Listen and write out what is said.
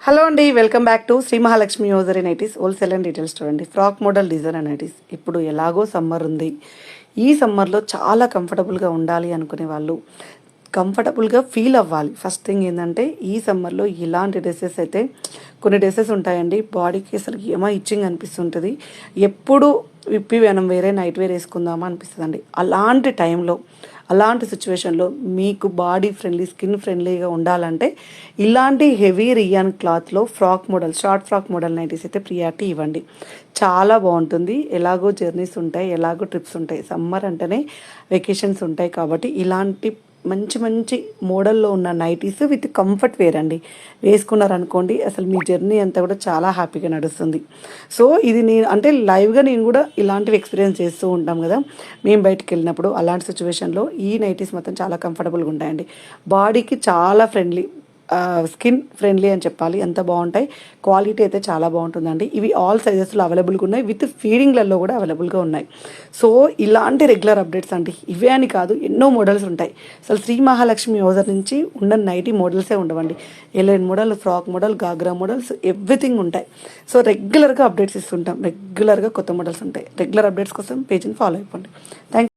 Hello అండి, welcome back to Shri Mahalakshmi hosiery nighties wholesale and retail store అండి. Frock model designer nighties. ఇప్పుడు ఎలాగో summer ఉంది. ఈ సమ్మర్లో చాలా కంఫర్టబుల్గా ఉండాలి అనుకునే వాళ్ళు, కంఫర్టబుల్గా ఫీల్ అవ్వాలి. ఫస్ట్ థింగ్ ఏంటంటే, ఈ సమ్మర్లో ఇలాంటి డ్రెస్సెస్ అయితే కొన్ని డ్రెస్సెస్ ఉంటాయండి, బాడీకి అసలు ఏమో ఇచ్చింగ్ అనిపిస్తుంటుంది. ఎప్పుడు విప్పి మనం వేరే నైట్ వేర్ వేసుకుందామా అనిపిస్తుందండి. అలాంటి టైంలో, అలాంటి సిచ్యువేషన్లో మీకు బాడీ ఫ్రెండ్లీ, స్కిన్ ఫ్రెండ్లీగా ఉండాలంటే ఇలాంటి హెవీ రియాన్ క్లాత్లో frock model, short frock model nighties అయితే ప్రియారిటీ ఇవ్వండి. చాలా బాగుంటుంది. ఎలాగో జర్నీస్ ఉంటాయి, ఎలాగో ట్రిప్స్ ఉంటాయి, సమ్మర్ అంటేనే వెకేషన్స్ ఉంటాయి. కాబట్టి ఇలాంటి మంచి మంచి మోడల్లో ఉన్న నైటీస్ విత్ కంఫర్ట్ వేర్ అండి వేసుకున్నారనుకోండి, అసలు మీ జర్నీ అంతా కూడా చాలా హ్యాపీగా నడుస్తుంది. సో ఇది నేను అంటే లైవ్గా నేను కూడా ఇలాంటివి ఎక్స్పీరియన్స్ చేస్తూ ఉంటాం కదా మేము బయటికి వెళ్ళినప్పుడు. అలాంటి సిచ్యువేషన్లో ఈ నైటీస్ మాత్రం చాలా కంఫర్టబుల్గా ఉంటాయండి. బాడీకి చాలా ఫ్రెండ్లీ, స్కిన్ ఫ్రెండ్లీ అని చెప్పాలి, ఎంత బాగుంటాయి. క్వాలిటీ అయితే చాలా బాగుంటుందండి. ఇవి ఆల్ సైజెస్లో అవైలబుల్గా ఉన్నాయి, విత్ ఫీడింగ్లలో కూడా అవైలబుల్గా ఉన్నాయి. సో ఇలాంటి రెగ్యులర్ అప్డేట్స్ అంటే ఇవే అని కాదు, ఎన్నో మోడల్స్ ఉంటాయి. అసలు శ్రీ మహాలక్ష్మి యోజర్ నుంచి ఉన్న నైటీ మోడల్సే ఉండవండి. A line model, frock model, ghagra models, everything ఉంటాయి. సో రెగ్యులర్గా అప్డేట్స్ ఇస్తుంటాం, రెగ్యులర్గా కొత్త మోడల్స్ ఉంటాయి. రెగ్యులర్ అప్డేట్స్ కోసం పేజ్ని ఫాలో అయిపోండి. థ్యాంక్